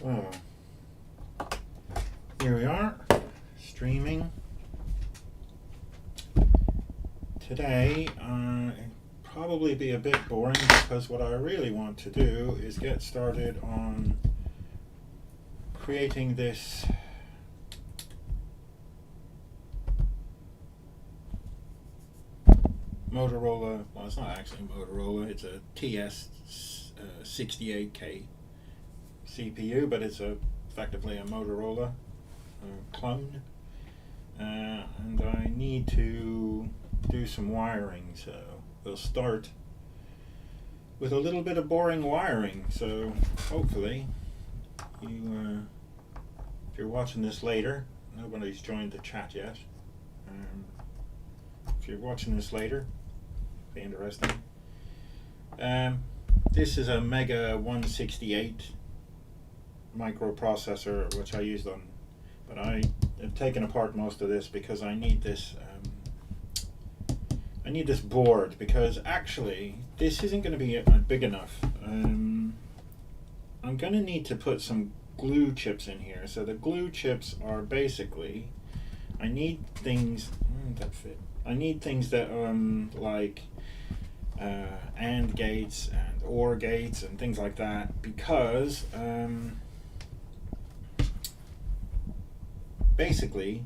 Well, here we are, streaming. Today, probably be a bit boring because what I really want to do is get started on creating this Motorola, well, it's not actually a Motorola, it's a M68K CPU, but it's effectively a Motorola clone, and I need to do some wiring, so we'll start with a little bit of boring wiring. So hopefully you, if you're watching this later, nobody's joined the chat yet, if you're watching this later, be interesting. This is a Mega 168 microprocessor which I used on, but I have taken apart most of this because I need this board, because actually this isn't going to be big enough. I'm going to need to put some glue chips in here. So the glue chips are basically, I need things that fit. I need things that like AND gates and OR gates and things like that, because basically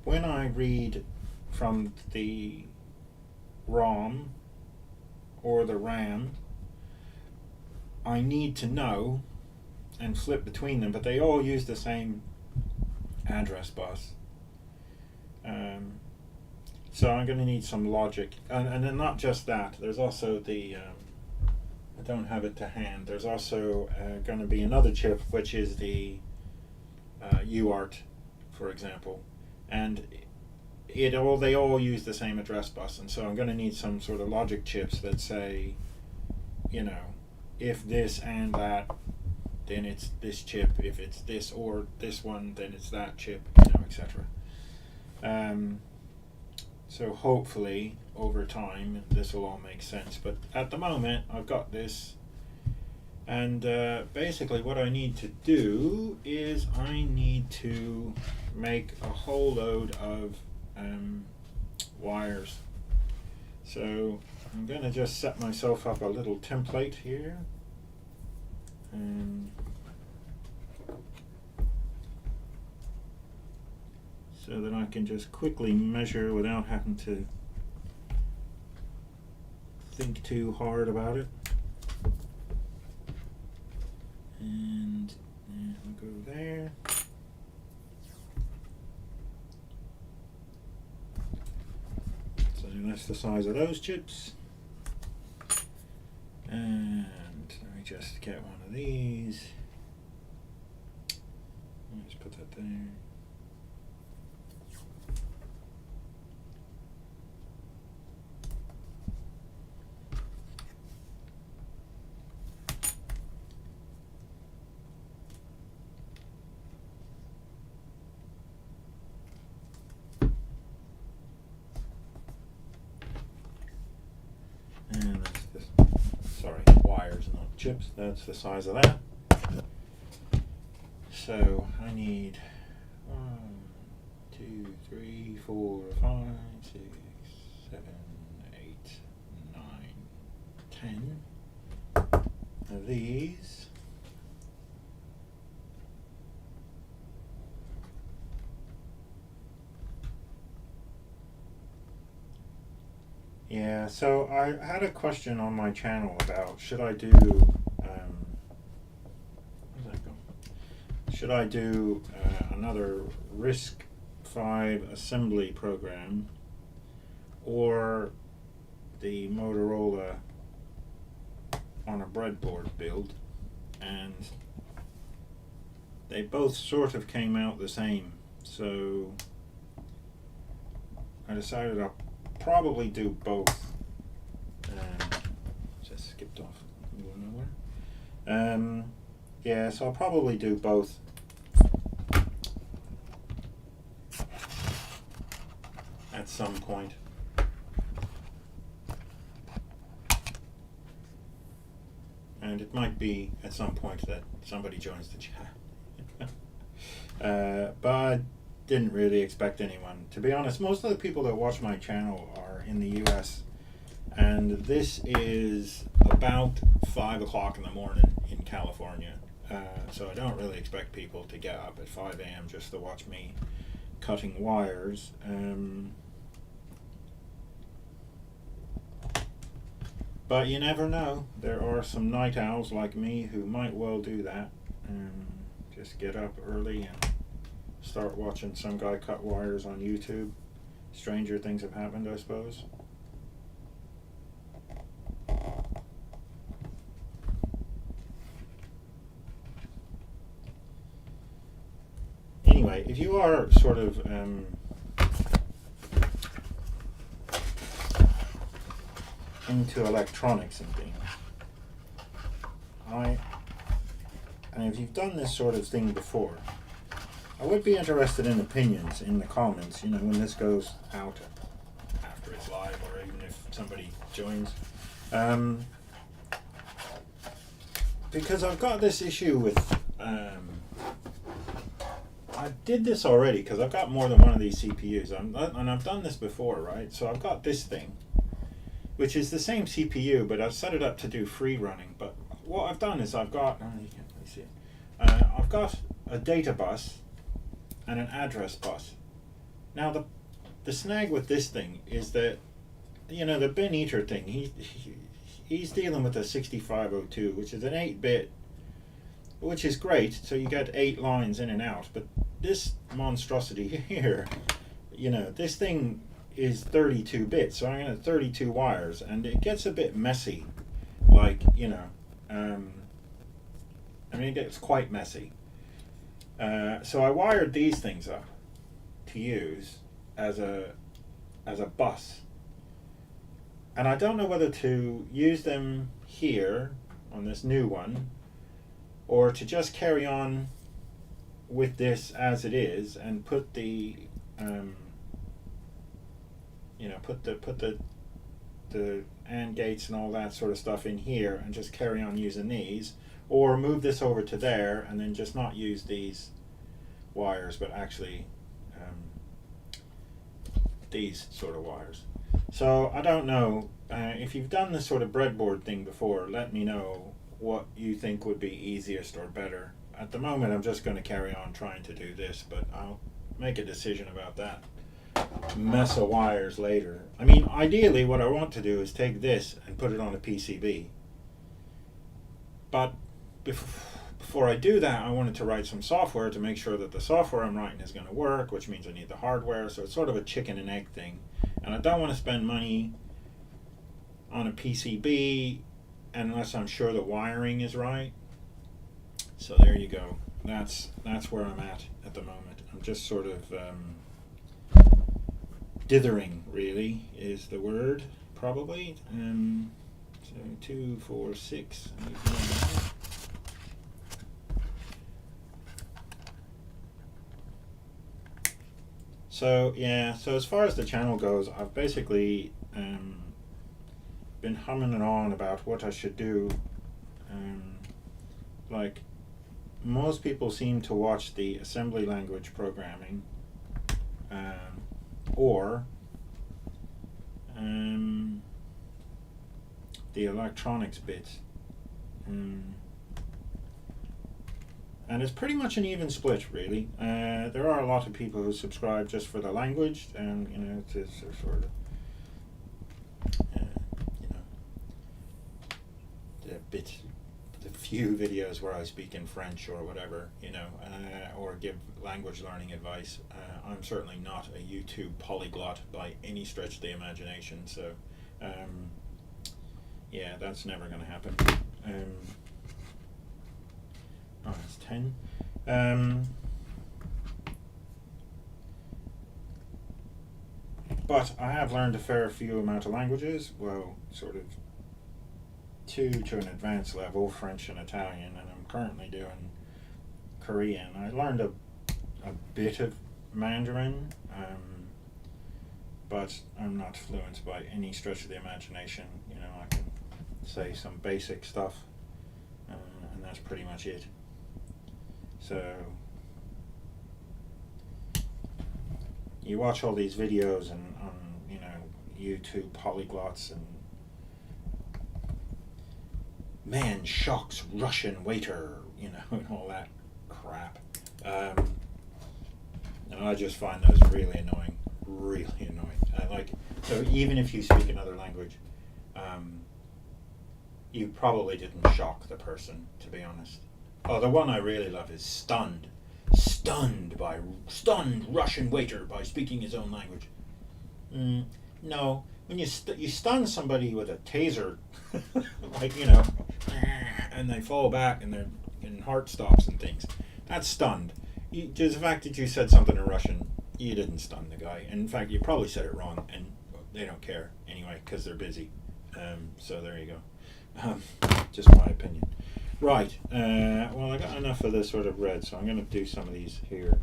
when I read from the ROM or the RAM, I need to know and flip between them, but they all use the same address bus. So I'm going to need some logic, and then not just that, there's also the I don't have it to hand, there's also going to be another chip which is the UART, for example, and they all use the same address bus, and so I'm going to need some sort of logic chips that say, you know, if this and that, then it's this chip, if it's this or this one, then it's that chip, you know, etc. So hopefully over time this will all make sense, but at the moment I've got this, and basically what I need to do is I need to make a whole load of wires. So I'm going to just set myself up a little template here, so that I can just quickly measure without having to think too hard about it. And we'll go there. So that's the size of those chips. And let me just get one of these. Let's put that there. And that's this, sorry, wires, not chips. That's the size of that. So I need 1, 2, 3, 4, 5, 6, 7, 8, 9, 10 of these. Yeah, so I had a question on my channel about should I do another RISC-V assembly program or the Motorola on a breadboard build, and they both sort of came out the same, so I decided I'll probably do both. Just skipped off in the middle of nowhere. Yeah, so I'll probably do both. At some point. and it might be at some point that somebody joins the chat. But I didn't really expect anyone. To be honest, most of the people that watch my channel are in the US, and this is about 5 o'clock in the morning in California. So I don't really expect people to get up at 5 a.m. just to watch me cutting wires. But you never know. There are some night owls like me who might well do that. Just get up early and start watching some guy cut wires on YouTube. Stranger things have happened, I suppose. Anyway, if you are sort of into electronics and things, and if you've done this sort of thing before, I would be interested in opinions in the comments, when this goes out after it's live, or even if somebody joins. Because I've got this issue with, I did this already because I've got more than one of these CPUs, and I've done this before, right? So I've got this thing, which is the same CPU, but I've set it up to do free running. But what I've done is I've got, you can't really see it. I've got a data bus and an address bus. Now the snag with this thing is that, the bin eater thing, he's dealing with a 6502, which is an 8-bit, which is great, so you get 8 lines in and out. But this monstrosity here, this thing is 32 bits, so I'm going to 32 wires, and it gets a bit messy, it gets quite messy. So I wired these things up to use as a bus, and I don't know whether to use them here on this new one, or to just carry on with this as it is and put the the AND gates and all that sort of stuff in here and just carry on using these, or move this over to there and then just not use these wires but actually these sort of wires. So I don't know, if you've done this sort of breadboard thing before, let me know what you think would be easiest or better. At the moment I'm just going to carry on trying to do this, but I'll make a decision about that mess of wires later. Ideally what I want to do is take this and put it on a PCB, but before I do that I wanted to write some software to make sure that the software I'm writing is going to work, which means I need the hardware. So it's sort of a chicken and egg thing, and I don't want to spend money on a PCB unless I'm sure the wiring is right. So there you go. That's where I'm at the moment. I'm just sort of dithering, really, is the word, probably. So 2, 4, 6. So yeah, so as far as the channel goes, I've basically been humming it on about what I should do. Like most people seem to watch the assembly language programming, or the electronics bits, and it's pretty much an even split, really. There are a lot of people who subscribe just for the language, and to sort of the few videos where I speak in French or whatever, or give language learning advice. I'm certainly not a YouTube polyglot by any stretch of the imagination, so yeah, that's never going to happen. Oh, it's 10. But I have learned a fair few amount of languages, well, sort of 2 to an advanced level, French and Italian, and I'm currently doing Korean. I learned a bit of Mandarin, but I'm not fluent by any stretch of the imagination. I can say some basic stuff, that's pretty much it. So you watch all these videos and on YouTube polyglots, and man shocks Russian waiter, and all that crap. And I just find those really annoying. Really annoying. So even if you speak another language, you probably didn't shock the person, to be honest. Oh, the one I really love is stunned. Stunned Russian waiter by speaking his own language. No, when you stun somebody with a taser, and they fall back and their heart stops and things, that's stunned. Just the fact that you said something in Russian, you didn't stun the guy. And in fact, you probably said it wrong, and they don't care anyway because they're busy. So there you go. Just my opinion. Right. Well, I got enough of this sort of red, so I'm going to do some of these here.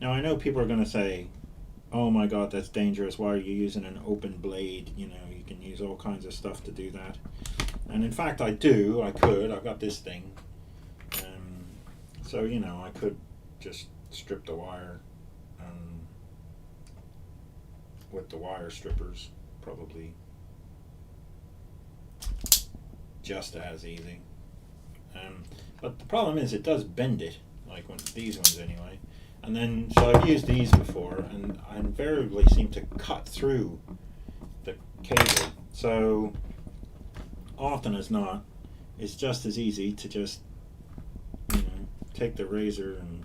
Now I know people are going to say, "Oh my God, that's dangerous. Why are you using an open blade? You can use all kinds of stuff to do that." And in fact, I do. I could. I've got this thing. So I could just strip the wire with the wire strippers, probably just as easy. But the problem is it does bend it, like these ones anyway. And then, so I've used these before, and I invariably seem to cut through the cable. So often as not, it's just as easy to just take the razor and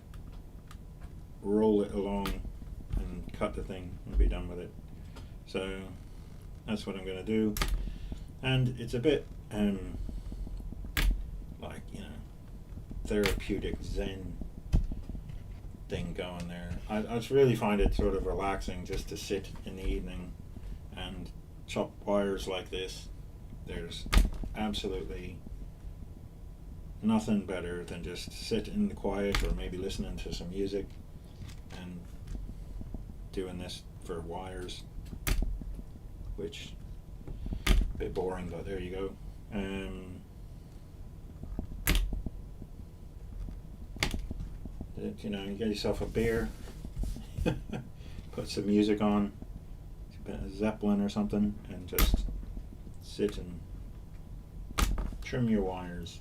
roll it along and cut the thing and be done with it. So that's what I'm going to do. And it's a bit therapeutic zen thing going there. I just really find it sort of relaxing just to sit in the evening and chop wires like this. There's absolutely nothing better than just sit in the quiet or maybe listening to some music and doing this for wires, which a bit boring, but there you go. You get yourself a beer, put some music on, a Zeppelin or something, and just sit and trim your wires.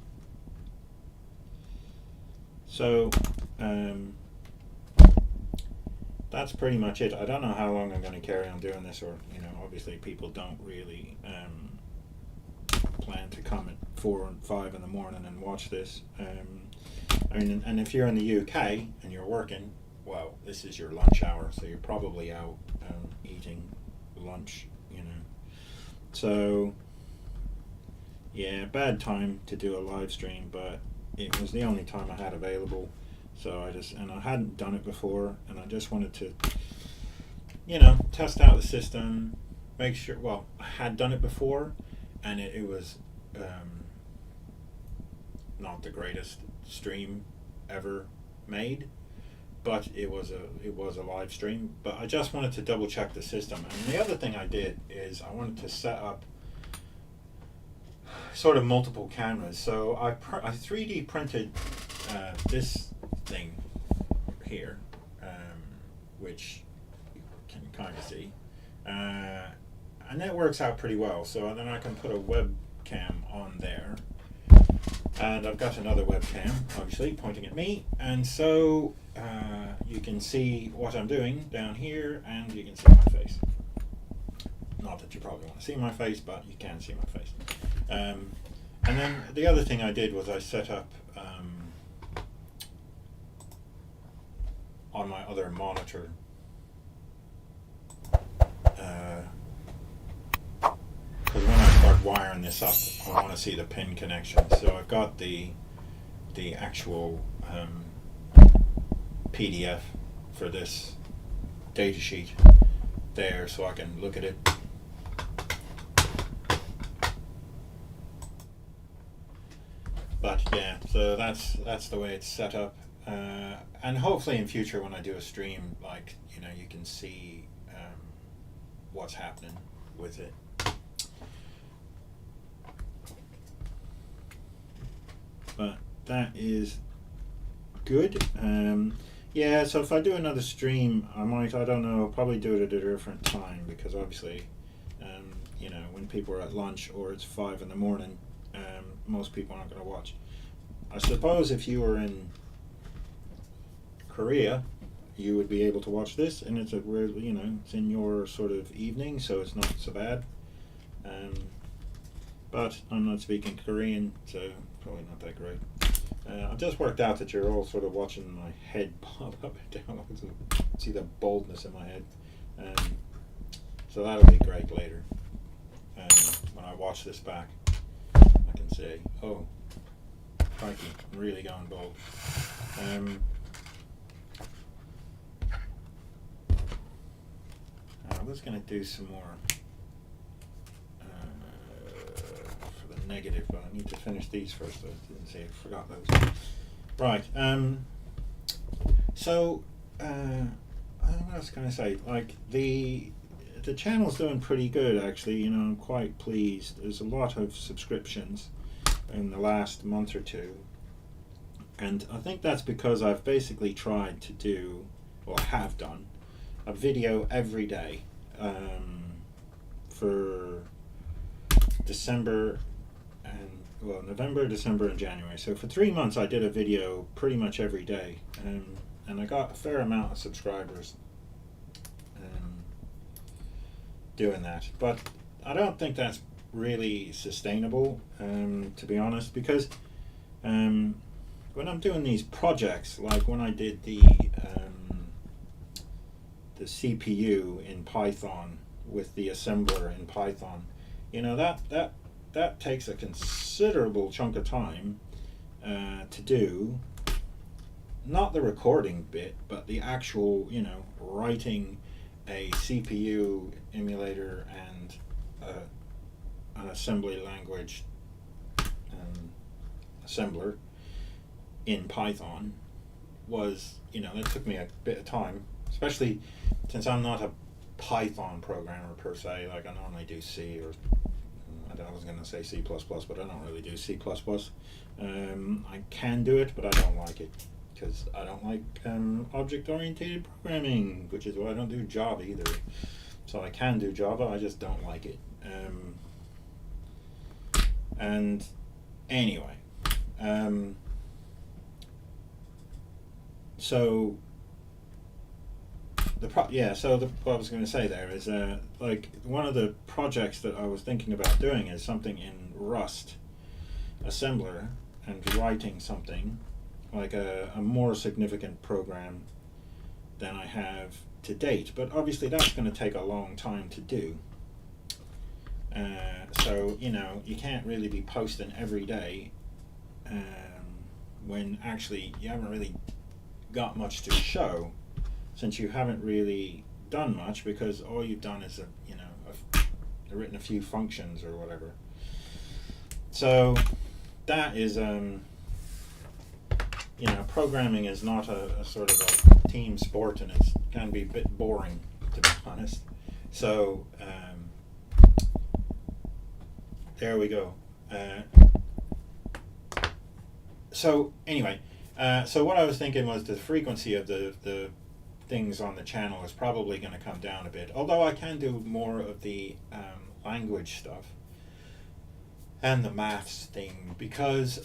So that's pretty much it. I don't know how long I'm going to carry on doing this, or obviously people don't really plan to come at 4 and 5 in the morning and watch this. And if you're in the UK and you're working, well, this is your lunch hour, so you're probably out eating lunch, So yeah, bad time to do a live stream, but it was the only time I had available. So I hadn't done it before, and I just wanted to, test out the system, make sure. Well, I had done it before, and it was not the greatest stream ever made, but it was a live stream. But I just wanted to double check the system. And the other thing I did is I wanted to set up sort of multiple cameras. So I 3D printed this thing here, which you can kind of see, and that works out pretty well. So then I can put a webcam on there, and I've got another webcam obviously pointing at me, and so you can see what I'm doing down here, and you can see my face. Not that you probably want to see my face, but you can see my face. And then the other thing I did was I set up on my other monitor because when I start wiring this up, I want to see the pin connection. So I've got the actual PDF for this datasheet there, so I can look at it. But yeah, so that's the way it's set up, and hopefully in future when I do a stream, like you can see what's happening with it. but that is good. Yeah, so if I do another stream, I might, I don't know, probably do it at a different time, because obviously, you know, when people are at lunch or it's 5 in the morning, most people aren't going to watch. I suppose if you were in Korea, you would be able to watch this, and it's you know, it's in your sort of evening, so it's not so bad. But I'm not speaking Korean, so probably not that great. I've just worked out that you're all sort of watching my head pop up and down. See the baldness in my head. So that'll be great later. When I watch this back, I can say, oh, crikey, I'm really going bald. I'm just going to do some more for the negative, but I need to finish these first. I didn't see, I forgot those. Right. So, what else can I say? Like, the channel's doing pretty good, actually. You know, I'm quite pleased. There's a lot of subscriptions in the last month or two, and I think that's because I've basically tried to do, or have done, a video every day for December and, well, November, December, and January. So for 3 months I did a video pretty much every day, and I got a fair amount of subscribers doing that. But I don't think that's really sustainable, to be honest, because when I'm doing these projects, like when I did the CPU in Python with the assembler in Python, you know, that takes a considerable chunk of time to do. Not the recording bit, but the actual, you know, writing a CPU emulator and an assembly language assembler in Python was, you know, that took me a bit of time, especially since I'm not a Python programmer per se. Like, I normally do C, or I was going to say C++, but I don't really do C++. I can do it, but I don't like it, because I don't like object-oriented programming, which is why I don't do Java either. So I can do Java, I just don't like it. And anyway, so what I was going to say there is, like, one of the projects that I was thinking about doing is something in Rust assembler, and writing something like a more significant program than I have to date. But obviously that's going to take a long time to do. So, you know, you can't really be posting every day when actually you haven't really got much to show, since you haven't really done much, because all you've done is written a few functions or whatever. So that is, you know, programming is not a sort of a team sport, and it can be a bit boring, to be honest. So there we go. So anyway, so what I was thinking was the frequency of the things on the channel is probably going to come down a bit, although I can do more of the language stuff and the maths thing, because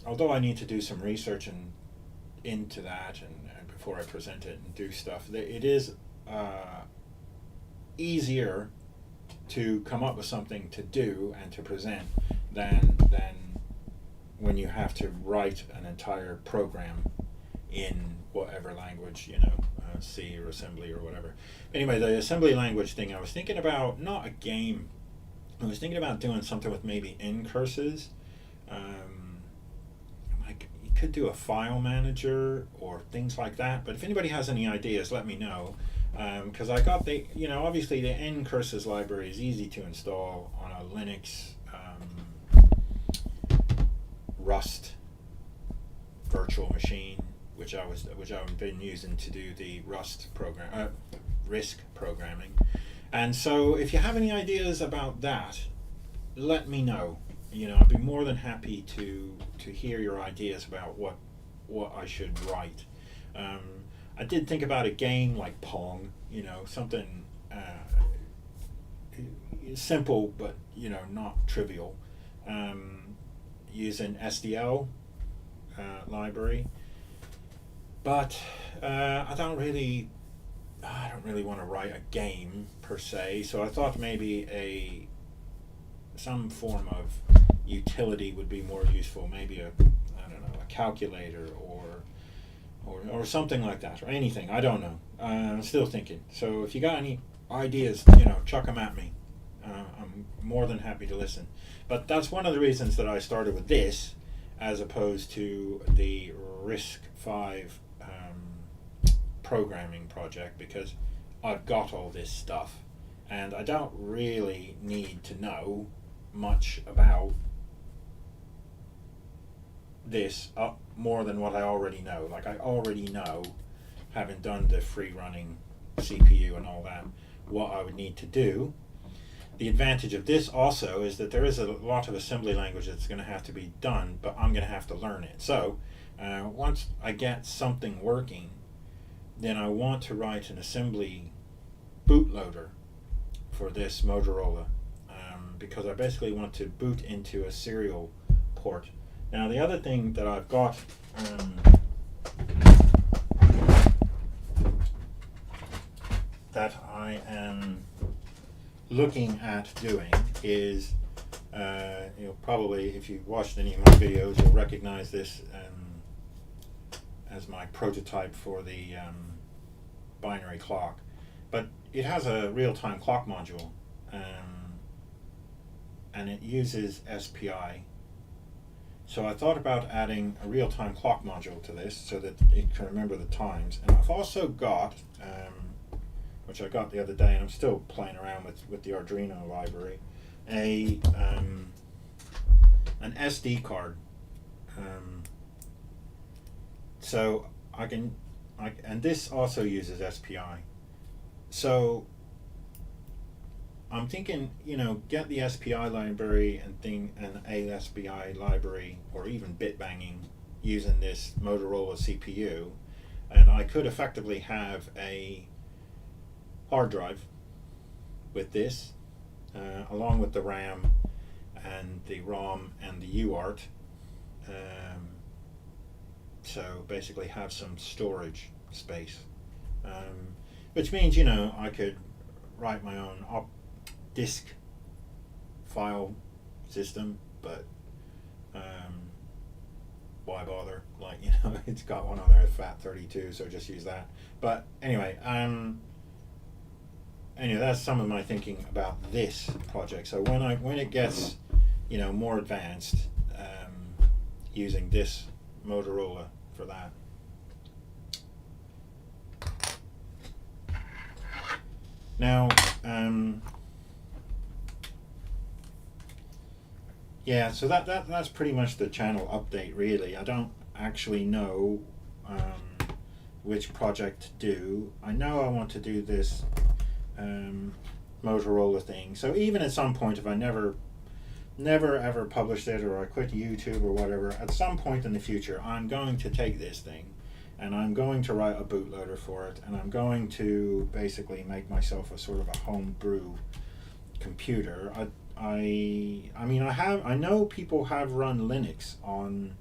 although I need to do some research into that and before I present it and do stuff, it is easier to come up with something to do and to present than when you have to write an entire program in whatever language, you know, C or assembly or whatever. Anyway, the assembly language thing, I was thinking about, not a game, I was thinking about doing something with maybe ncurses. Like, you could do a file manager or things like that, but if anybody has any ideas, let me know. Because I got the, you know, obviously the ncurses library is easy to install on a Linux Rust virtual machine, which I've been using to do the Rust program, RISC programming. And so if you have any ideas about that, let me know. I'd be more than happy to hear your ideas about what I should write. Um, I did think about a game like Pong, something simple but not trivial, using SDL library. But I don't really want to write a game per se. So I thought maybe some form of utility would be more useful. Maybe a calculator or something like that, or anything. I don't know. I'm still thinking. So if you got any ideas, chuck them at me. I'm more than happy to listen. But that's one of the reasons that I started with this, as opposed to the RISC-V programming project, because I've got all this stuff, and I don't really need to know much about this more than what I already know. Like, I already know, having done the free running CPU and all that, what I would need to do. The advantage of this also is that there is a lot of assembly language that's going to have to be done, but I'm going to have to learn it. So once I get something working, then I want to write an assembly bootloader for this Motorola, because I basically want to boot into a serial port. Now the other thing that I've got that I am looking at doing is, probably if you've watched any of my videos, you'll recognize this as my prototype for the binary clock. But it has a real-time clock module, and it uses SPI. So I thought about adding a real-time clock module to this so that it can remember the times. And I've also got, which I got the other day, and I'm still playing around with the Arduino library, an SD card. So and this also uses SPI. So I'm thinking, get the SPI library and a SPI library, or even bit banging, using this Motorola CPU, and I could effectively have a hard drive with this, along with the RAM and the ROM and the UART. So basically have some storage space, which means I could write my own disk file system, but why bother? Like, it's got one on there, FAT32, so just use that. But anyway, that's some of my thinking about this project. So when it gets more advanced, using this Motorola for that. Now, yeah, so that's pretty much the channel update, really. I don't actually know which project to do. I know I want to do this Motorola thing. So even at some point, if I never ever published it, or I quit YouTube or whatever, at some point in the future, I'm going to take this thing and I'm going to write a bootloader for it, and I'm going to basically make myself a sort of a homebrew computer. I know people have run Linux on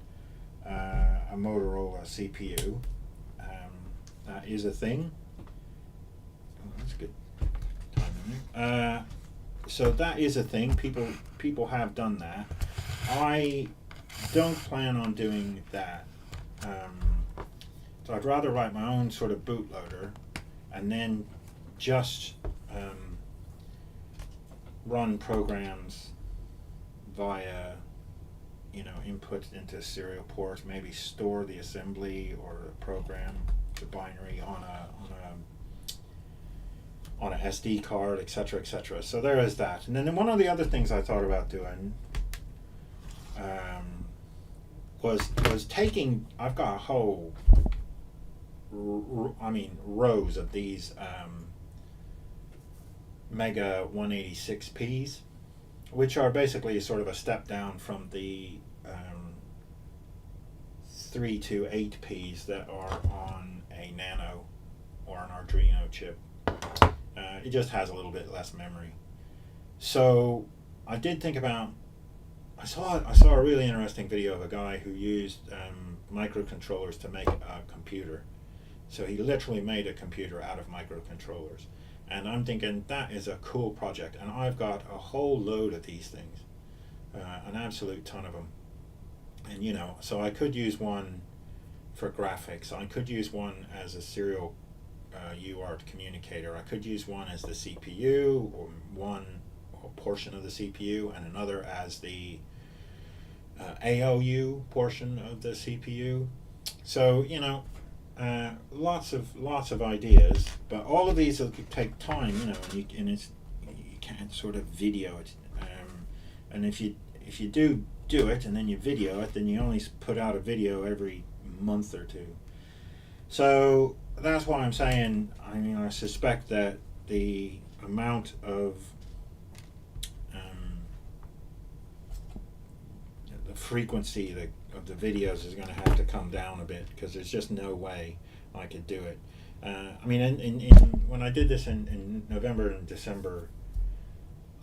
a Motorola CPU. That is a thing. Oh, that's good timing. So that is a thing. People have done that. I don't plan on doing that. So I'd rather write my own sort of bootloader, and then just run programs via input into a serial port, maybe store the assembly or a program, the binary on a SD card, etc., etc. So there is that. And then one of the other things I thought about doing was taking. I've got a whole rows of these Mega 186Ps, which are basically sort of a step down from the 3 to 8Ps that are on a Nano or an Arduino chip. It just has a little bit less memory. So I did think about, I saw a really interesting video of a guy who used microcontrollers to make a computer. So he literally made a computer out of microcontrollers. And I'm thinking that is a cool project. And I've got a whole load of these things, an absolute ton of them. And you know, so I could use one for graphics. I could use one as a serial UART communicator. I could use one as the CPU, or one portion of the CPU, and another as the ALU portion of the CPU. So you know, lots of ideas, but all of these will take time. You know, and you can't sort of video it. And if you do it and then you video it, then you only put out a video every month or two. So that's why I'm saying, I mean, I suspect that the amount of the frequency of the videos is going to have to come down a bit, because there's just no way I could do it. I mean, when I did this in November and December,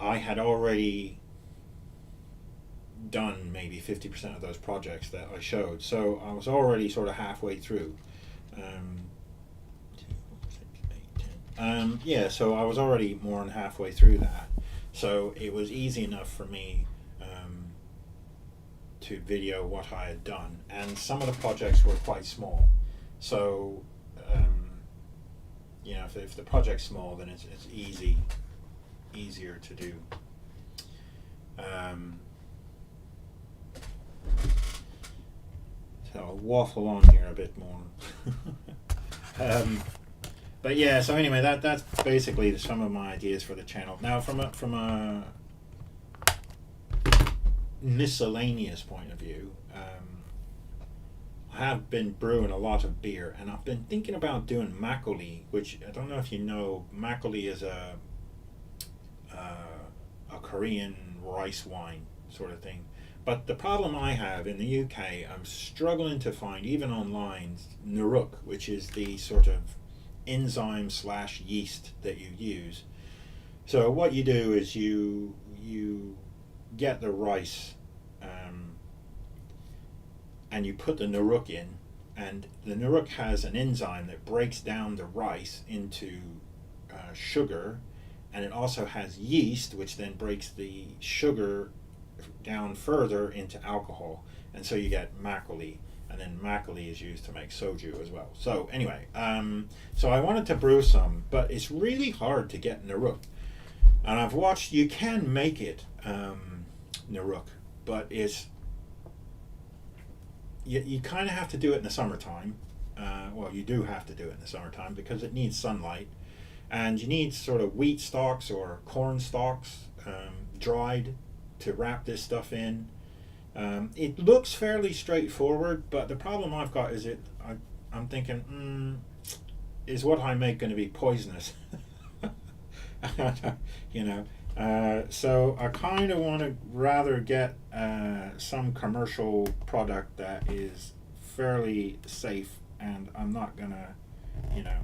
I had already done maybe 50% of those projects that I showed, so I was already sort of halfway through. Yeah, so I was already more than halfway through that, so it was easy enough for me to video what I had done, and some of the projects were quite small, so you know, if the project's small, then it's easier to do. So I'll waffle on here a bit more. But yeah, so anyway, that's basically some of my ideas for the channel. Now, from a miscellaneous point of view, I have been brewing a lot of beer, and I've been thinking about doing makgeolli, which I don't know if you know. Makgeolli is a Korean rice wine sort of thing. But the problem I have in the UK, I'm struggling to find, even online, Naruk, which is the sort of enzyme / yeast that you use. So what you do is you get the rice, and you put the Naruk in, and the Naruk has an enzyme that breaks down the rice into sugar, and it also has yeast, which then breaks the sugar down further into alcohol, and so you get makgeolli, and then makgeolli is used to make soju as well. So anyway, so I wanted to brew some, but it's really hard to get Naruk, and I've watched, you can make it Naruk, but it's you kind of have to do it in the summertime. Well, you do have to do it in the summertime because it needs sunlight, and you need sort of wheat stalks or corn stalks dried to wrap this stuff in. It looks fairly straightforward, but the problem I've got is I'm thinking, is what I make going to be poisonous? You know, so I kind of want to rather get some commercial product that is fairly safe, and I'm not gonna, you know,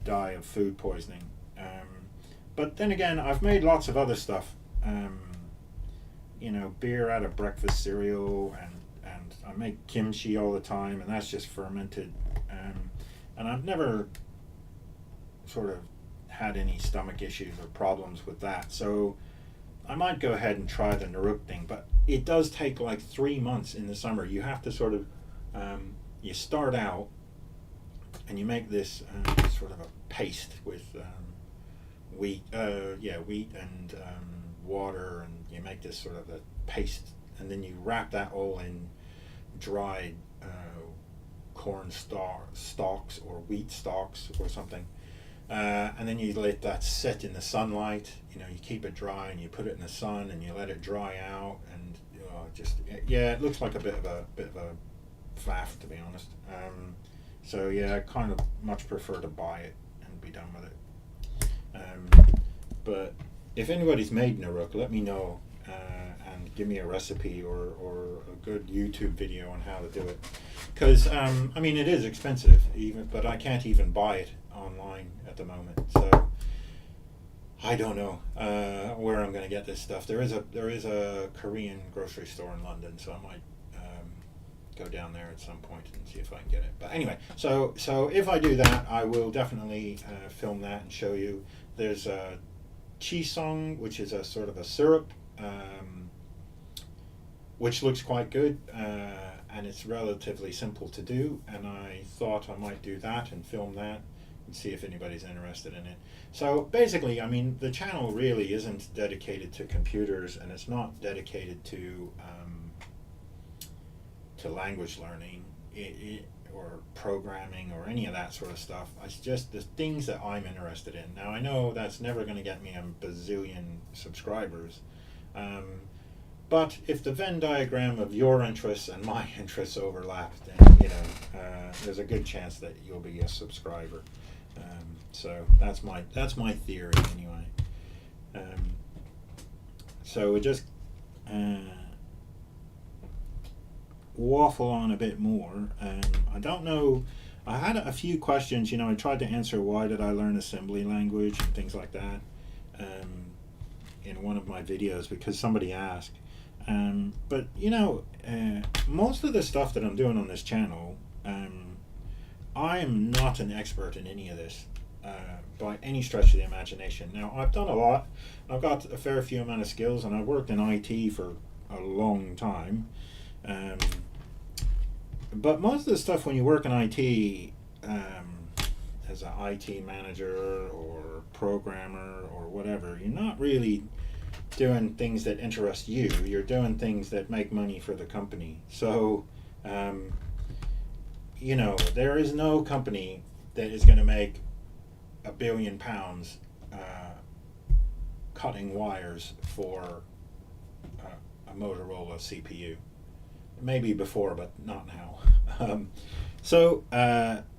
die of food poisoning. But then again, I've made lots of other stuff. You know, beer out of breakfast cereal, and I make kimchi all the time, and that's just fermented. And I've never sort of had any stomach issues or problems with that. So I might go ahead and try the Naruk thing, but it does take like 3 months in the summer. You have to sort of, you start out and you make this sort of a paste with wheat and water, and you make this sort of a paste, and then you wrap that all in dried corn stalks or wheat stalks or something, and then you let that sit in the sunlight. You know, you keep it dry and you put it in the sun and you let it dry out, and it looks like a bit of a faff, to be honest. So yeah, I kind of much prefer to buy it and be done with it. But if anybody's made Naruk, let me know, and give me a recipe or a good YouTube video on how to do it. Because I mean, it is expensive, but I can't even buy it online at the moment. So I don't know where I'm going to get this stuff. There is a Korean grocery store in London, so I might go down there at some point and see if I can get it. But anyway, so if I do that, I will definitely film that and show you. There's a chisong, which is a sort of a syrup, which looks quite good, and it's relatively simple to do. And I thought I might do that and film that and see if anybody's interested in it. So basically, I mean, the channel really isn't dedicated to computers, and it's not dedicated to language learning or programming or any of that sort of stuff. It's just the things that I'm interested in. Now, I know that's never going to get me a bazillion subscribers, but if the Venn diagram of your interests and my interests overlap, then there's a good chance that you'll be a subscriber. So that's my theory anyway. So we just waffle on a bit more. I don't know. I had a few questions. I tried to answer why did I learn assembly language and things like that in one of my videos because somebody asked. But most of the stuff that I'm doing on this channel, I am not an expert in any of this by any stretch of the imagination. Now, I've done a lot. I've got a fair few amount of skills, and I've worked in IT for a long time. But most of the stuff when you work in IT as an IT manager or programmer or whatever, you're not really doing things that interest you. You're doing things that make money for the company. So, there is no company that is going to make £1 billion cutting wires for a Motorola CPU. Maybe before, but not now. So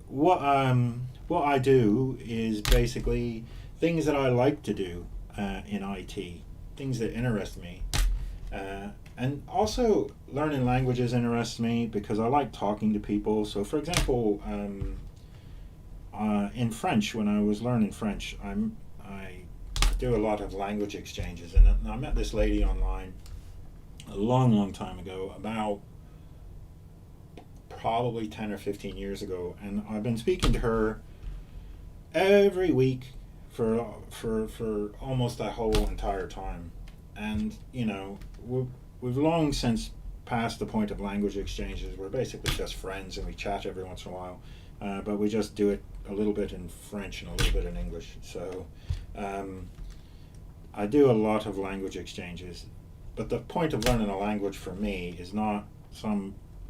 what I do is basically things that I like to do in IT, things that interest me, and also learning languages interests me because I like talking to people. So, for example, in French, when I was learning French, I do a lot of language exchanges, and I met this lady online a long time ago, about probably 10 or 15 years ago, and I've been speaking to her every week for almost that whole entire time. And we've long since passed the point of language exchanges. We're basically just friends, and we chat every once in a while, but we just do it a little bit in French and a little bit in English. So I do a lot of language exchanges, but the point of learning a language for me is not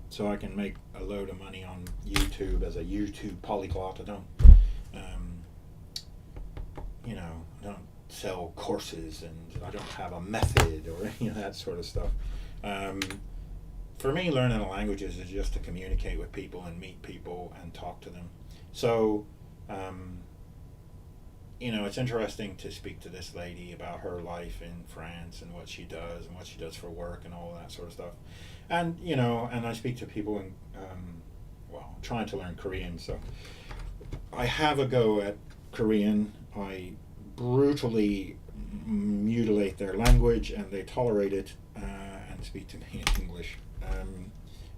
so I can make a load of money on YouTube as a YouTube polyglot. I don't sell courses, and I don't have a method or any of that sort of stuff. For me, learning a language is just to communicate with people and meet people and talk to them. So, it's interesting to speak to this lady about her life in France and what she does for work and all that sort of stuff. And, and I speak to people in, trying to learn Korean. So I have a go at Korean. I brutally mutilate their language, and they tolerate it and speak to me in English.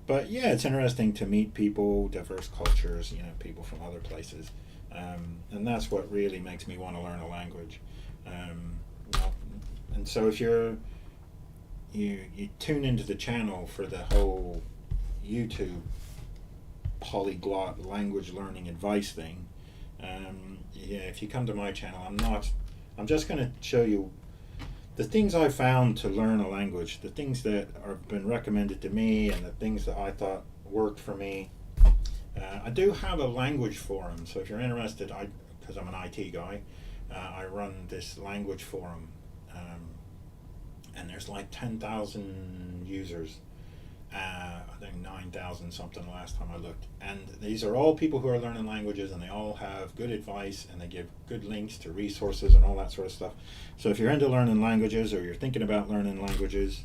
But yeah, it's interesting to meet people, diverse cultures, people from other places. And that's what really makes me want to learn a language. And so if you tune into the channel for the whole YouTube polyglot language learning advice thing, if you come to my channel, I'm just going to show you the things I found to learn a language, the things that have been recommended to me, and the things that I thought worked for me. I do have a language forum, so if you're interested, because I'm an IT guy, I run this language forum, and there's like 10,000 users. I think 9 9,000 something last time I looked. And these are all people who are learning languages, and they all have good advice, and they give good links to resources and all that sort of stuff. So if you're into learning languages, or you're thinking about learning languages,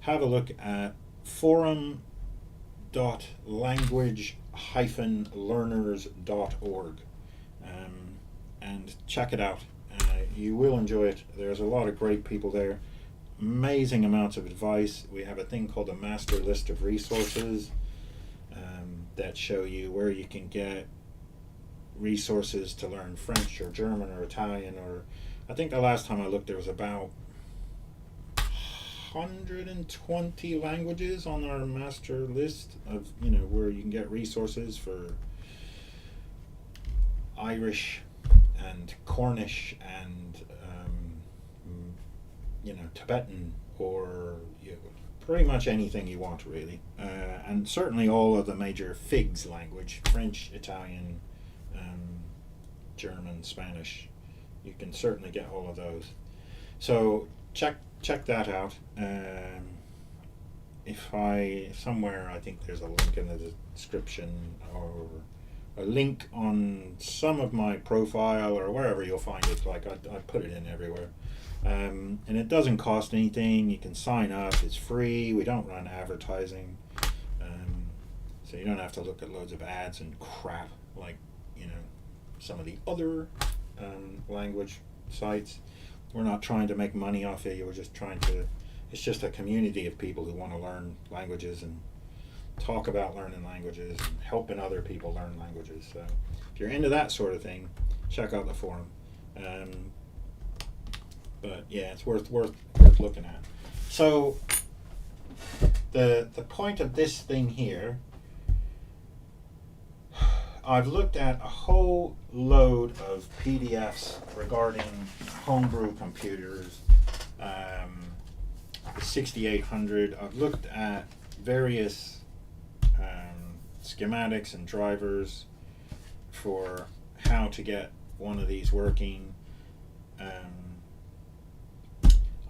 have a look at forum.language-learners.org, and check it out. You will enjoy it. There's a lot of great people there. Amazing amounts of advice. We have a thing called a master list of resources that show you where you can get resources to learn French or German or Italian, or I think the last time I looked there was about 120 languages on our master list of, where you can get resources for Irish and Cornish and Tibetan, or pretty much anything you want, really, and certainly all of the major FIGS language: French, Italian, German, Spanish. You can certainly get all of those. So check that out. Somewhere I think there's a link in the description, or a link on some of my profile, or wherever you'll find it. Like I put it in everywhere. And it doesn't cost anything. You can sign up. It's free. We don't run advertising, so you don't have to look at loads of ads and crap like some of the other language sites. We're not trying to make money off it. We're just trying to. It's just a community of people who want to learn languages and talk about learning languages and helping other people learn languages. So if you're into that sort of thing, check out the forum. But yeah, it's worth looking at. So the point of this thing here, I've looked at a whole load of PDFs regarding homebrew computers, the 6800. I've looked at various schematics and drivers for how to get one of these working.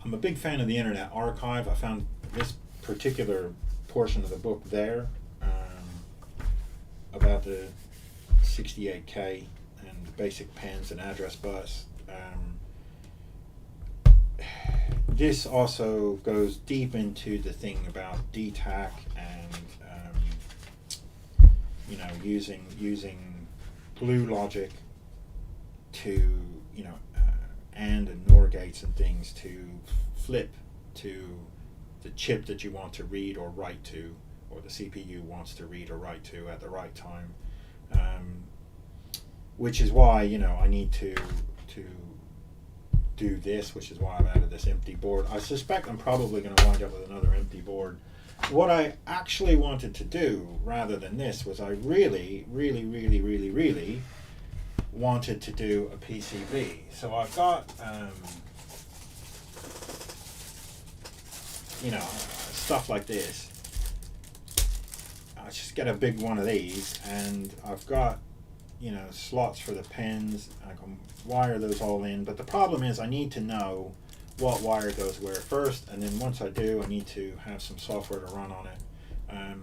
I'm a big fan of the Internet Archive. I found this particular portion of the book there about the 68K and basic pens and address bus. This also goes deep into the thing about DTAC and using glue logic to and NOR gates and things to flip to the chip that you want to read or write to, or the CPU wants to read or write to at the right time, which is why I need to do this, which is why I've added this empty board. I suspect I'm probably going to wind up with another empty board. What I actually wanted to do rather than this was I really wanted to do a PCB. So I've got stuff like this. I just get a big one of these, and I've got slots for the pens. I can wire those all in, but the problem is I need to know what wire goes where first, and then once I do, I need to have some software to run on it. I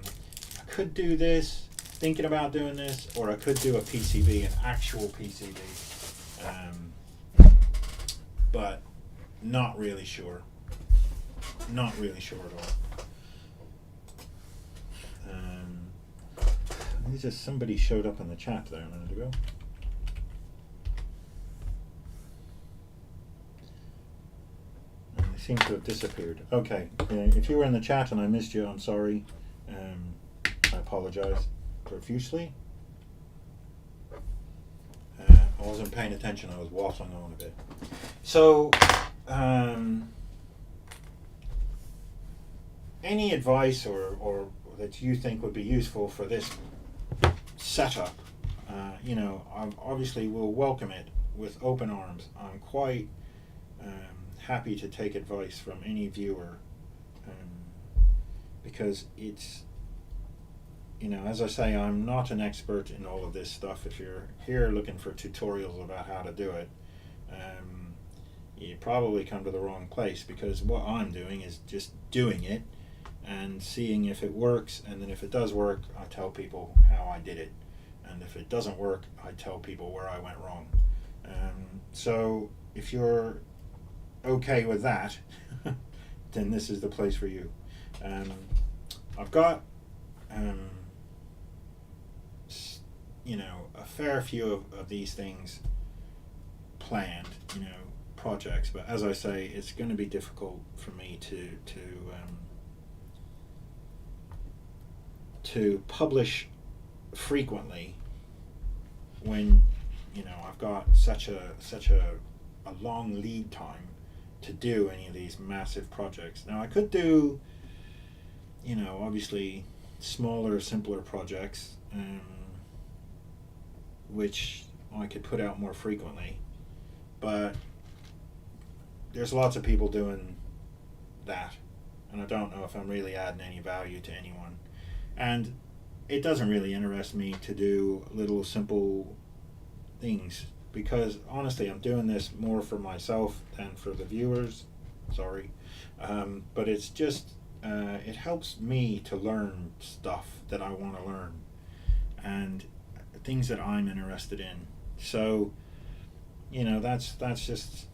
could do this, thinking about doing this, or I could do a PCB, an actual PCB, but not really sure. Not really sure at all. There's just somebody showed up in the chat there a minute ago. And they seem to have disappeared. Okay, if you were in the chat and I missed you, I'm sorry. I apologize profusely. I wasn't paying attention. I was waffling on a bit. So, any advice or that you think would be useful for this setup, I obviously will welcome it with open arms. I'm quite happy to take advice from any viewer, because it's, as I say, I'm not an expert in all of this stuff. If you're here looking for tutorials about how to do it, you probably come to the wrong place, because what I'm doing is just doing it, and seeing if it works, and then if it does work, I tell people how I did it, and if it doesn't work, I tell people where I went wrong. So if you're okay with that, then this is the place for you. I've got a fair few of these things planned, projects, but as I say, it's going to be difficult for me to publish frequently when I've got such a long lead time to do any of these massive projects. Now I could do obviously smaller, simpler projects, which I could put out more frequently, but there's lots of people doing that, and I don't know if I'm really adding any value to anyone, and it doesn't really interest me to do little simple things, because honestly I'm doing this more for myself than for the viewers. Sorry, but it's just it helps me to learn stuff that I want to learn and things that I'm interested in. So that's just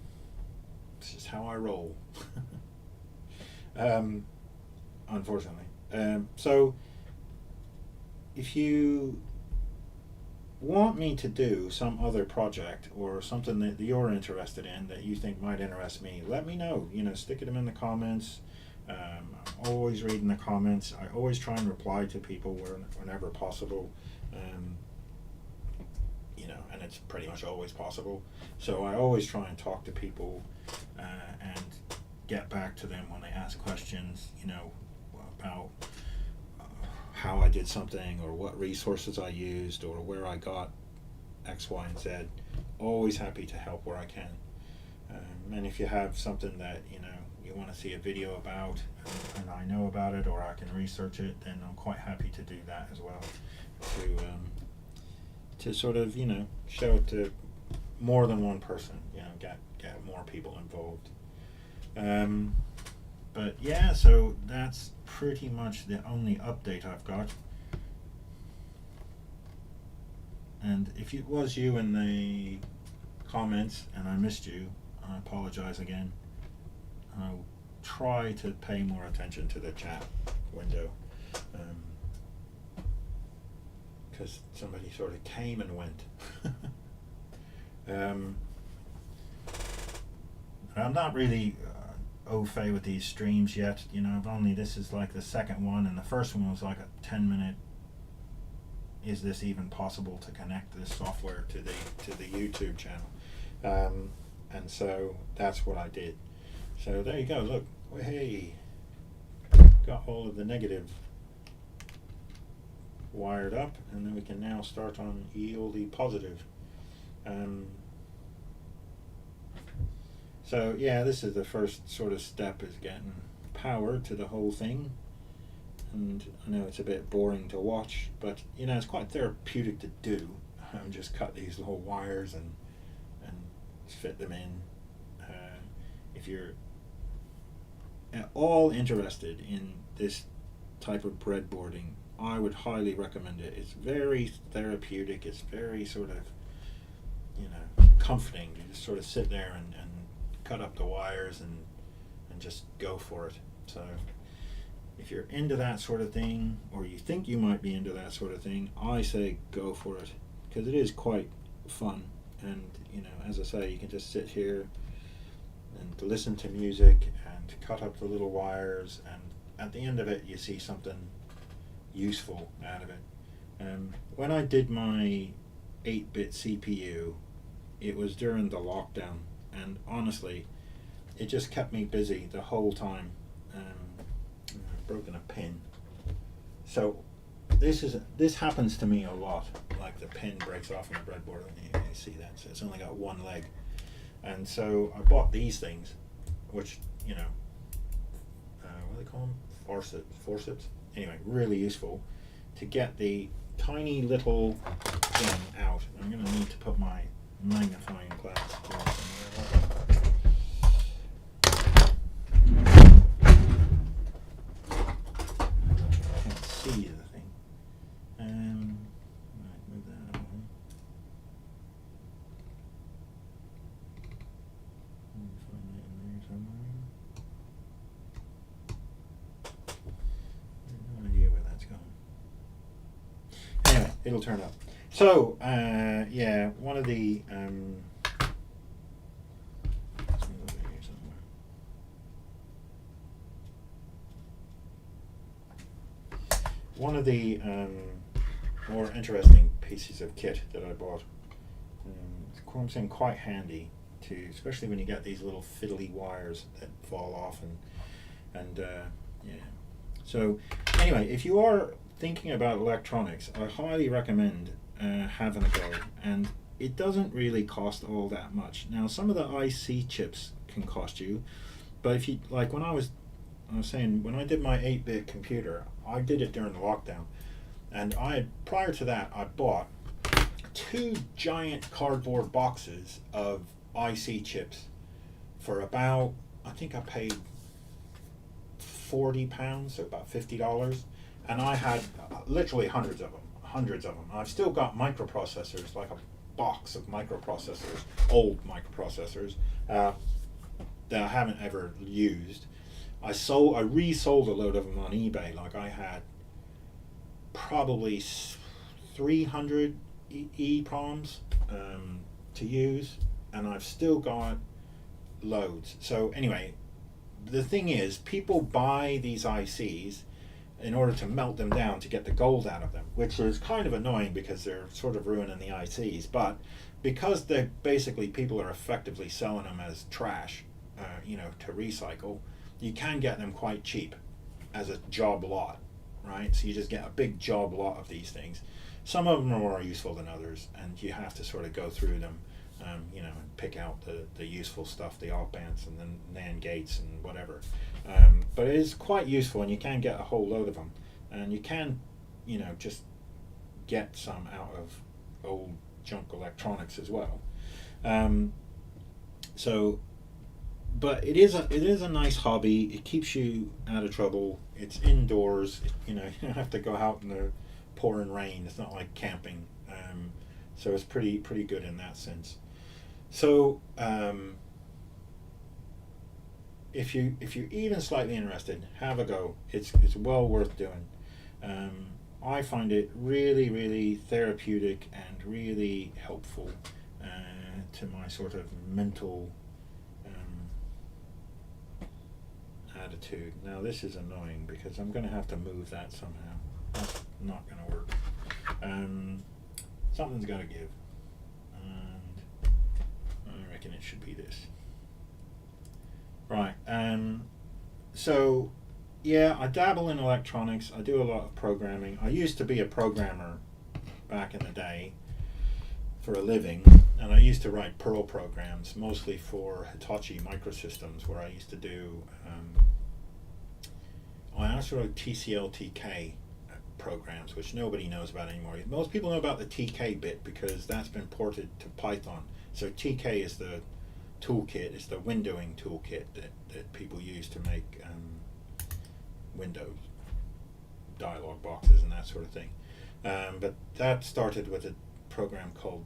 how I roll. Unfortunately. So if you want me to do some other project or something that you're interested in that you think might interest me, let me know. Stick them in the comments. I'm always reading the comments. I always try and reply to people whenever possible. And it's pretty much always possible. So I always try and talk to people and get back to them when they ask questions, about how I did something or what resources I used or where I got X, Y, and Z. Always happy to help where I can. And if you have something that you want to see a video about and I know about it or I can research it, then I'm quite happy to do that as well, to sort of show it to more than one person, get more people involved. But yeah, so that's pretty much the only update I've got. And if it was you in the comments and I missed you, I apologize again. I'll try to pay more attention to the chat window, because somebody sort of came and went. I'm not really au fait with these streams yet. This is like the second one, and the first one was like a 10-minute. Is this even possible to connect this software to the YouTube channel? And so that's what I did. So there you go. Look, hey, got all of the negative wired up, and then we can now start on the positive. So yeah, this is the first sort of step, is getting power to the whole thing. And I know it's a bit boring to watch, but it's quite therapeutic to do. Just cut these little wires and fit them in. If you're at all interested in this type of breadboarding, I would highly recommend it. It's very therapeutic. It's very sort of comforting. You just sort of sit there and cut up the wires and just go for it. So if you're into that sort of thing, or you think you might be into that sort of thing, I say go for it, because it is quite fun. And as I say, you can just sit here and listen to music and cut up the little wires, and at the end of it you see something useful out of it. When I did my 8-bit CPU, it was during the lockdown, and honestly it just kept me busy the whole time. I've broken a pin, so this happens to me a lot. Like the pin breaks off in the breadboard, and you see that, so it's only got one leg. And so I bought these things, which what do they call them? Forceps. Anyway, really useful to get the tiny little thing out. I'm going to need to put my magnifying glass somewhere. see the thing. Right, move that out of the way. Find that in there somewhere. No idea where that's going. Anyway, it'll turn up. So, yeah, one of the one of the more interesting pieces of kit that I bought, I'm saying quite handy to, especially when you get these little fiddly wires that fall off and yeah. So anyway, if you are thinking about electronics, I highly recommend having a go, and it doesn't really cost all that much. Now some of the IC chips can cost you, but if you like, when I was saying, when I did my 8-bit computer, I did it during the lockdown, and prior to that I bought 2 giant cardboard boxes of IC chips for about, I think I paid £40, so about $50, and I had literally hundreds of them. I've still got microprocessors, like a box of microprocessors, old microprocessors, that I haven't ever used. I resold a load of them on eBay. Like I had probably 300 EEPROMs to use, and I've still got loads. So anyway, the thing is, people buy these ICs in order to melt them down to get the gold out of them, which is kind of annoying because they're sort of ruining the ICs. But because people are effectively selling them as trash, to recycle, you can get them quite cheap as a job lot, right? So you just get a big job lot of these things. Some of them are more useful than others, and you have to sort of go through them, and pick out the useful stuff, the op amps and the NAND gates and whatever. But it is quite useful, and you can get a whole load of them, and you can, just get some out of old junk electronics as well. But it is a nice hobby. It keeps you out of trouble. It's indoors. You don't have to go out in the pouring rain. It's not like camping. So it's pretty good in that sense. So if you're even slightly interested, have a go. It's well worth doing. I find it really, really therapeutic and really helpful to my sort of mental attitude. Now this is annoying because I'm going to have to move that somehow. That's not going to work. Something's got to give, and I reckon it should be this. Right. So yeah, I dabble in electronics. I do a lot of programming. I used to be a programmer back in the day for a living, and I used to write Perl programs, mostly for Hitachi Microsystems, where I used to do I also wrote TCL/TK programs, which nobody knows about anymore. Most people know about the TK bit because that's been ported to Python. So TK is the toolkit, it's the windowing toolkit that people use to make Windows dialog boxes and that sort of thing. But that started with a program called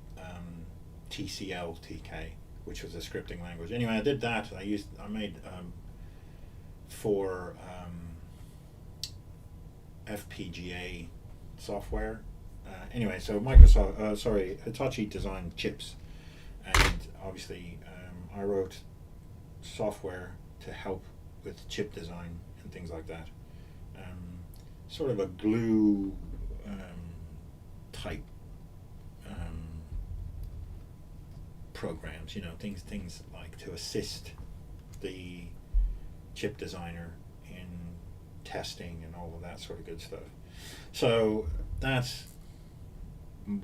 TCL/TK, which was a scripting language. Anyway, I did that. I made for FPGA software. Anyway, so Hitachi designed chips, and obviously I wrote software to help with chip design and things like that. Sort of a glue type programs, things like to assist the chip designer in testing and all of that sort of good stuff. So that's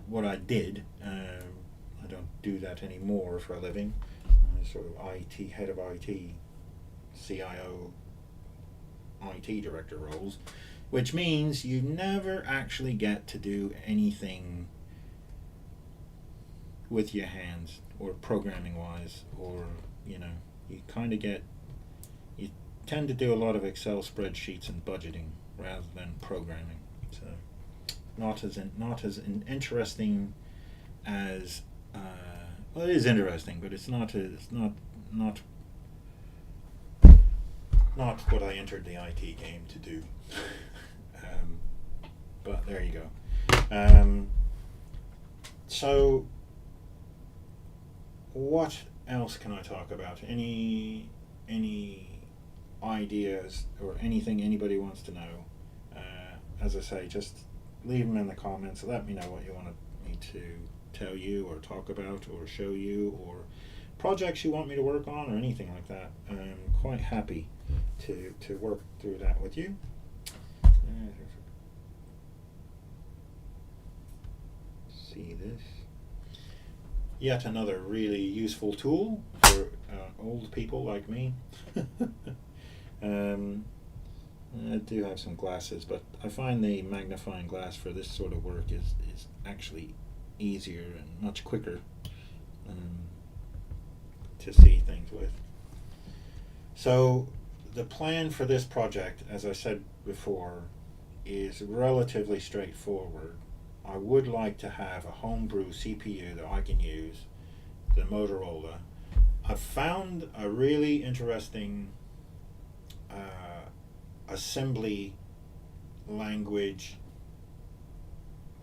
what I did. I don't do that anymore for a living. I'm sort of IT, head of IT, CIO, IT director roles, which means you never actually get to do anything with your hands or programming wise, or you tend to do a lot of Excel spreadsheets and budgeting rather than programming. not as interesting as well. It is interesting, but it's not what I entered the IT game to do. But there you go. So what else can I talk about? Any ideas or anything anybody wants to know? As I say, just leave them in the comments. Let me know what you want me to tell you or talk about or show you, or projects you want me to work on, or anything like that. I'm quite happy to work through that with you. See this? Yet another really useful tool for old people like me. I do have some glasses, but I find the magnifying glass for this sort of work is actually easier and much quicker to see things with. So the plan for this project, as I said before, is relatively straightforward. I would like to have a homebrew CPU that I can use, the Motorola. I've found a really interesting assembly language,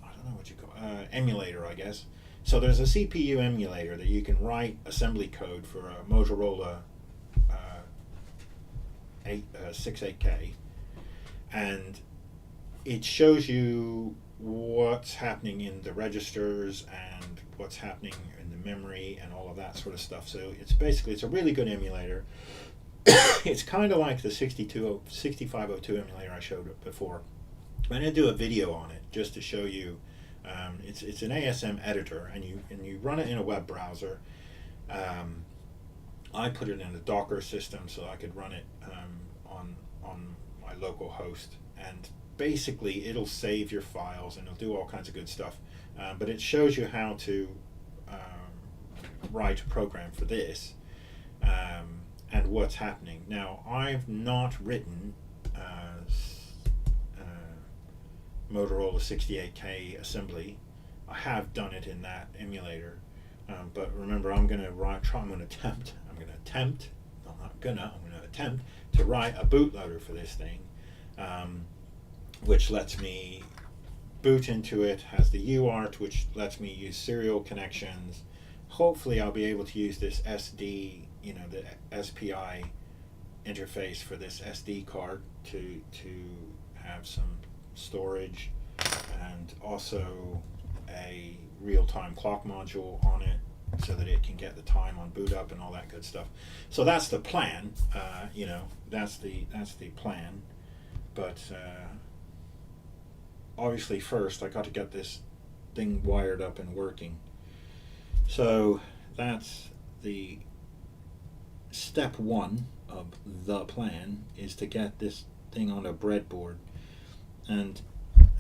I don't know what you call emulator, I guess. So there's a CPU emulator that you can write assembly code for a Motorola 68K, and it shows you what's happening in the registers and what's happening in the memory and all of that sort of stuff. So it's a really good emulator. It's kind of like the 6502 emulator I showed before. I'm going to do a video on it just to show you. It's an ASM editor, and you run it in a web browser. I put it in a Docker system so I could run it on my local host, and basically it'll save your files and it'll do all kinds of good stuff. But it shows you how to write a program for this. And what's happening. Now, I've not written Motorola 68K assembly. I have done it in that emulator, but remember, I'm going to attempt to write a bootloader for this thing, which lets me boot into it, has the UART, which lets me use serial connections. Hopefully, I'll be able to use this SD, the SPI interface for this SD card to have some storage, and also a real-time clock module on it so that it can get the time on boot up and all that good stuff. So that's the plan. That's the plan. But obviously, first I got to get this thing wired up and working. So that's the step one of the plan, is to get this thing on a breadboard. And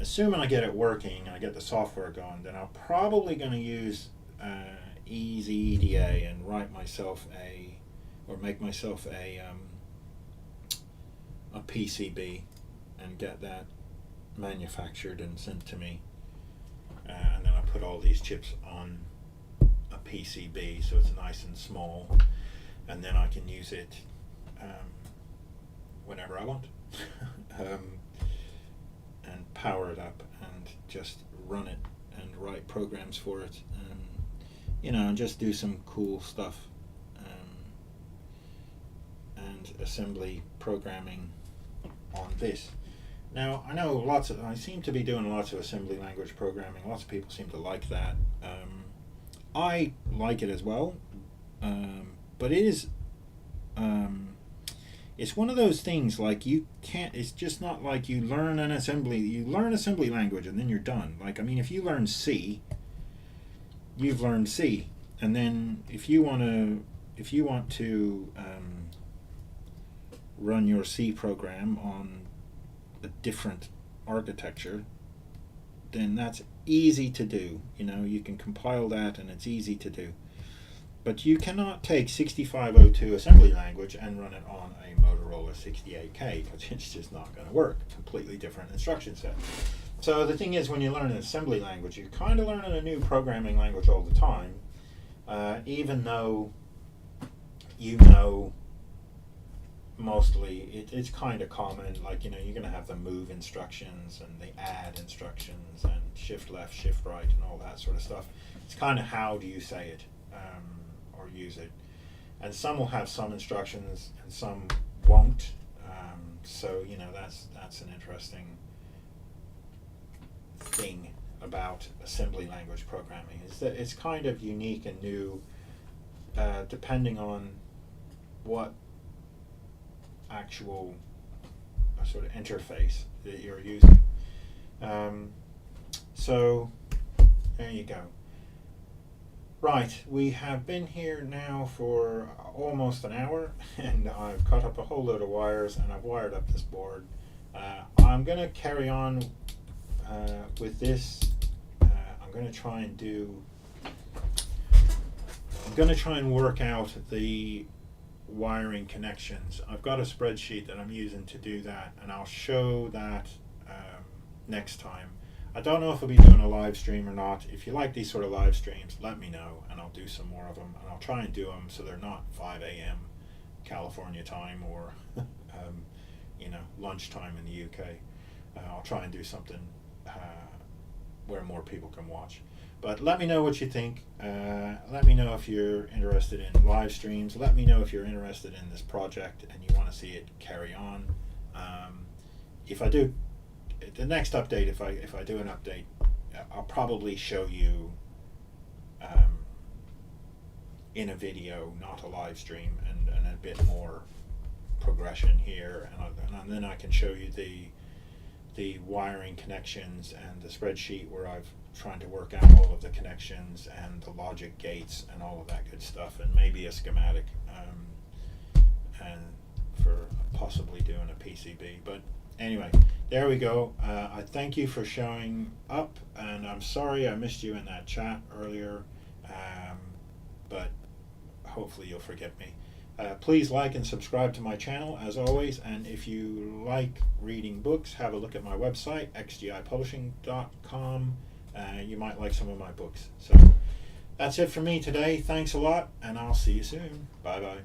assuming I get it working and I get the software going, then I'm probably going to use Easy EDA and make myself a PCB and get that manufactured and sent to me. And then I put all these chips on a PCB so it's nice and small, and then I can use it whenever I want. And power it up and just run it and write programs for it, and just do some cool stuff, and assembly programming on this. Now, I know I seem to be doing lots of assembly language programming. Lots of people seem to like that. I like it as well, but it is it's one of those things, like, it's just not like you learn assembly language and then you're done. Like, I mean, if you learn C, you've learned C, and then if you want to run your C program on a different architecture, then that's easy to do. You can compile that and it's easy to do. But you cannot take 6502 assembly language and run it on a Motorola 68K, because it's just not going to work. Completely different instruction set. So the thing is, when you learn an assembly language, you're kind of learning a new programming language all the time, even though you know mostly it's kind of common. Like, you know, you're going to have the move instructions and the add instructions and shift left, shift right, and all that sort of stuff. It's kind of how do you say it or use it. And some will have some instructions and some won't. So, you know, that's an interesting thing about assembly language programming, is that it's kind of unique and new, depending on what actual sort of interface that you're using. So there you go. Right, we have been here now for almost an hour, and I've cut up a whole load of wires, and I've wired up this board. I'm going to carry on with this. I'm going to try and work out the wiring connections. I've got a spreadsheet that I'm using to do that, and I'll show that next time. I don't know if I'll be doing a live stream or not. If you like these sort of live streams, let me know, and I'll do some more of them, and I'll try and do them so they're not 5 a.m. California time or you know, lunchtime in the UK. I'll try and do something where more people can watch. But let me know what you think. Let me know if you're interested in live streams. Let me know if you're interested in this project and you want to see it carry on. If I do, the next update, if I do an update, I'll probably show you in a video, not a live stream, and a bit more progression here, and then I can show you the wiring connections and the spreadsheet where I've trying to work out all of the connections and the logic gates and all of that good stuff, and maybe a schematic, and for possibly doing a PCB. But anyway, there we go. I thank you for showing up, and I'm sorry I missed you in that chat earlier, but hopefully you'll forgive me. Please like and subscribe to my channel as always, and if you like reading books, have a look at my website, xgipublishing.com. You might like some of my books. So that's it for me today. Thanks a lot, and I'll see you soon. Bye bye.